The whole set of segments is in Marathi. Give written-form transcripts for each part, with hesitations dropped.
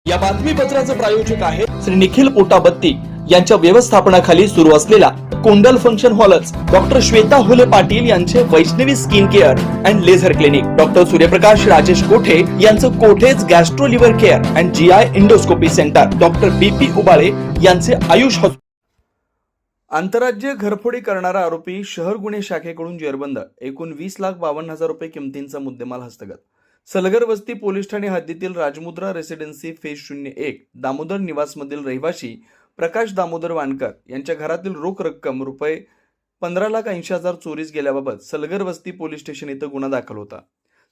या बातमीपत्राचे प्रायोजक आहे श्री निखिल पोटाबत्ती यांच्या व्यवस्थापनाखाली सुरू असलेला कुंडल फंक्शन हॉलच, डॉक्टर श्वेता होले पाटील यांचे Vaishnavi skin care and laser clinic, doctor Suryaprakash Rajesh Kothe यांचं Kothe's gastro liver care and GI endoscopy centre, doctor BP Ubale यांचे आयुष हॉस्पिटल. आंतरराज्य घरफोडी करणारा आरोपी शहर गुन्हे शाखेकडून जेरबंद. एकूण 20,52,000 रुपये किमतींचा मुद्देमाल हस्तगत. सलगर वस्ती पोलीस ठाणे हद्दीतील राजमुद्रा रेसिडेन्सी फेज 01 दामोदर निवासमधील रहिवासी प्रकाश दामोदर वानकर यांच्या घरातील रोख रक्कम रुपये 15,80,000 चोरीस गेल्याबाबत सलगर वस्ती पोलीस स्टेशन इथं गुन्हा दाखल होता.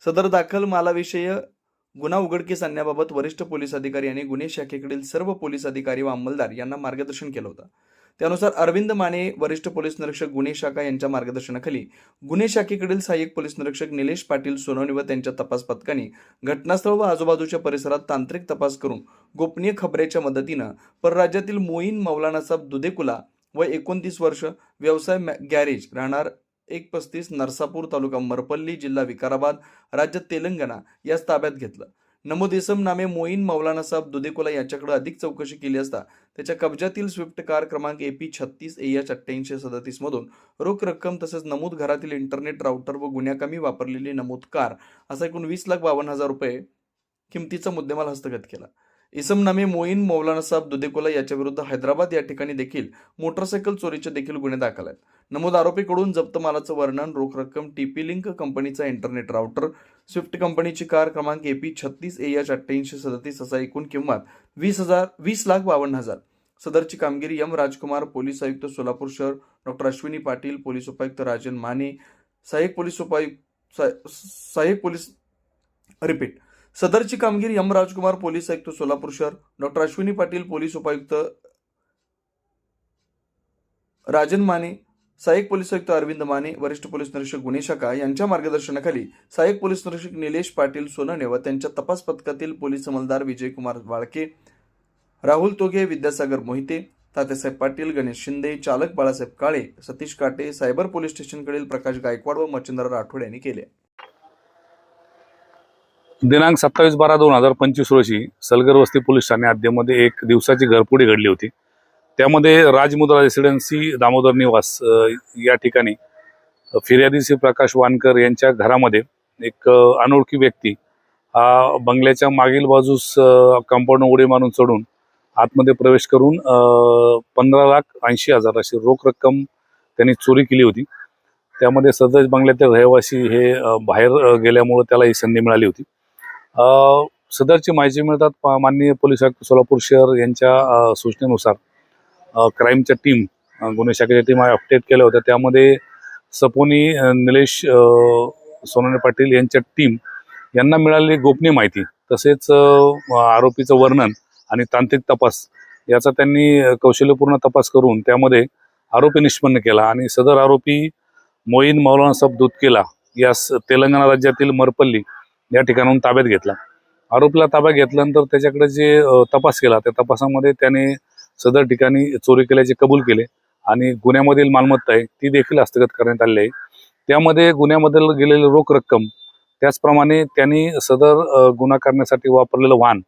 सदर दाखल मालाविषयी गुन्हा उघडकीस आणण्याबाबत वरिष्ठ पोलीस अधिकारी यांनी गुन्हे शाखेकडील सर्व पोलीस अधिकारी व अंमलदार यांना मार्गदर्शन केलं होतं. त्यानुसार अरविंद माने वरिष्ठ पोलीस निरीक्षक गुन्हे शाखा यांच्या मार्गदर्शनाखाली गुन्हे शाखेकडील सहाय्यक पोलीस निरीक्षक निलेश पाटील सोनवणे व त्यांच्या तपास पथकाने घटनास्थळ व आजूबाजूच्या परिसरात तांत्रिक तपास करून गोपनीय खबरेच्या मदतीनं परराज्यातील मोईन मौलानासाब दुधेकुला व 29 वर्ष, व्यवसाय गॅरेज, राहणार 135 नरसापूर, तालुका मरपल्ली, जिल्हा विकाराबाद, राज्य तेलंगणा यास ताब्यात घेतलं. नमूद इसम नामे मोईन मौलानासाब दुधेकुला याच्याकडे अधिक चौकशी केली असता त्याच्या कब्जातील स्विफ्ट कार क्रमांक AP 36 AH 8837 मधून रोख रक्कम तसेच नमूद घरातील इंटरनेट राउटर व गुन्ह्याकामी वापरलेली नमूद कार असा एकूण 20,52,000 रुपये किमतीचा मुद्देमाल हस्तगत केला. इसम नामे मोईन मौलानासाब दुधेकुला याच्या विरुद्ध हैदराबाद या ठिकाणी देखील मोटरसायकल चोरीचे देखील गुन्हे दाखल आहेत. नमूद आरोपीकडून जप्त मालाचं वर्णन, रोख रक्कम, TP लिंक कंपनीचा इंटरनेट राउटर, स्विफ्ट कंपनीची कार क्रमांक AP 36 AH 8837 असा एकूण किंमत 20,52,000. सदरची कामगिरी M. राजकुमार, पोलीस आयुक्त सोलापूर शहर, डॉक्टर अश्विनी पाटील, पोलीस उपायुक्त राजन माने, सदरची कामगिरी M. राजकुमार, पोलीस आयुक्त सोलापूर शहर, डॉक्टर अश्विनी पाटील, पोलीस उपायुक्त राजन माने, सहाय्यक पोलीस आयुक्त अरविंद माने, वरिष्ठ पोलीस निरीक्षक गुन्हे शाखा यांच्या मार्गदर्शनाखाली सहाय्यक पोलीस निरीक्षक निलेश पाटील सोनवणे व त्यांच्या तपास पथकातील पोलीस अंमलदार विजयकुमार वाळके, राहुल तोगे, विद्यासागर मोहिते, तात्यासाहेब पाटील, गणेश शिंदे, चालक बाळासाहेब काळे, सतीश काटे, सायबर पोलीस स्टेशनकडील प्रकाश गायकवाड व मच्छिंद्र राठोड यांनी केले. दिनांक 27/12/2025 रोजी सलगर वस्ती पोलीस ठाणे हद्दीमध्ये एक दिवसाची घरफोडी घडली होती. त्यामध्ये राजमुद्रा रेसिडेन्सी दामोदर निवास या ठिकाणी फिर्यादी श्री प्रकाश वानकर यांच्या घरामध्ये एक अनोळखी व्यक्ती हा बंगल्याच्या मागील बाजूस कंपाऊंड उडी मारून चढून आतमध्ये प्रवेश करून 15,80,000 अशी रोख रक्कम त्यांनी चोरी केली होती. त्यामध्ये सदर बंगल्यातील रहिवासी हे बाहेर गेल्यामुळे त्याला ही संधी मिळाली होती. सदरची माहिती मिळतात माननीय पोलीस आयुक्त सोलापूर शहर यांच्या सूचनेनुसार क्राईमच्या टीम, गुन्हे शाखेच्या टीम अपडेट केल्या होत्या. त्यामध्ये सपोनी निलेश सोनवणे पाटील यांच्या टीम यांना मिळालेली गोपनीय माहिती तसेच आरोपीचं वर्णन आणि तांत्रिक तपास याचा त्यांनी कौशल्यपूर्ण तपास करून त्यामध्ये आरोपी निष्पन्न केला आणि सदर आरोपी मोईन मौलानासाब दुधकेला यास तेलंगणा राज्यातील मरपल्ली या ठिकाणाहून ताब्यात घेतला. आरोपीला ताब्यात घेतल्यानंतर त्याच्याकडे जे तपास केला त्या तपासामध्ये त्याने सदर ठिकाणी चोरी केल्याचे कबूल केले आणि गुन्ह्यामधील मालमत्ता आहे ती देखील हस्तगत करण्यात आली आहे. त्यामध्ये गुन्ह्यामधील गेलेली रोख रक्कम त्याचप्रमाणे त्यांनी सदर गुन्हा करण्यासाठी वापरलेलं वाहन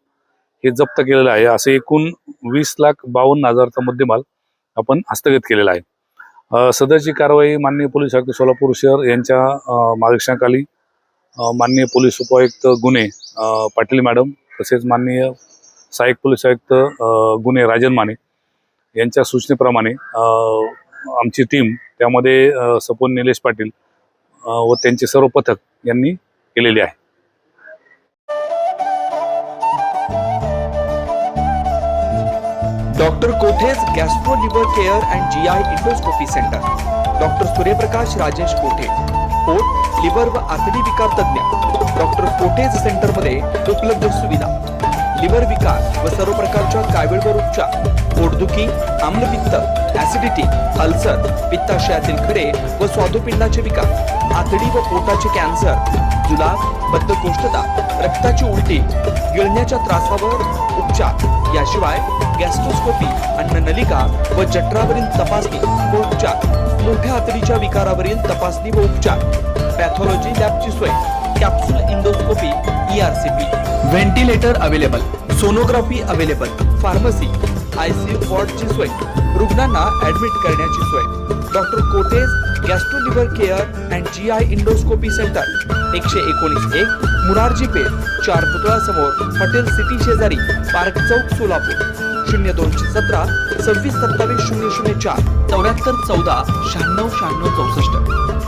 हे जप्त केलेलं आहे. असे एकूण 20,52,000चा मुद्देमाल आपण हस्तगत केलेला आहे. सदरची कारवाई माननीय पोलीस आयुक्त सोलापूर शहर यांच्या मार्गदर्शनाखाली माननीय पोलीस उपायुक्त गुन्हे पाटील मॅडम तसेच माननीय सहाय्यक पोलीस आयुक्त गुन्हे राजन माने यांच्या सूचनेप्रमाणे आमची टीम त्यामध्ये सपोन निलेश पाटील व त्यांचे सर्व पथक यांनी केलेले आहे. डॉक्टर कोठेज gastro liver care and GI endoscopy centre, doctor Suryaprakash Rajesh कोठे, पोट, लिव्हर व आतडी विकार तज्ञ. डॉक्टर कोठेज सेंटरमध्ये उपलब्ध सुविधा: लिव्हर विकार व सर्व प्रकारच्या कावीळवर उपचार, पोटदुखी, आम्लपित्त, ऍसिडिटी, अल्सर, पित्ताशयातील खडे व स्वादुपिंडाचे विकार, आतडी व पोटाचे कॅन्सर, जुलाब, बद्धकोष्ठता, रक्ताची उलटी, गिळण्याच्या त्रासावर उपचार. याशिवाय गॅस्ट्रोस्कोपी, अन्ननलिका व जठरावरील तपासणी व उपचार, मोठ्या आतडीच्या विकारावरील तपासणी व उपचार, पॅथॉलॉजी लॅबची सोय, capsule endoscopy, ERCP, ventilator available. Sonography available, pharmacy, ICU वॉर्डची सोय, रुग्णांना ऍडमिट करण्याची सोय, doctor Kothe's gastro liver care and GI endoscopy centre, 119 Murarji Peth, 4 पुतळा समोर, हॉटेल सिटी शेजारी, पार्क चौक, सोलापूर. 0217 26 27 004 74 14 96 96 64.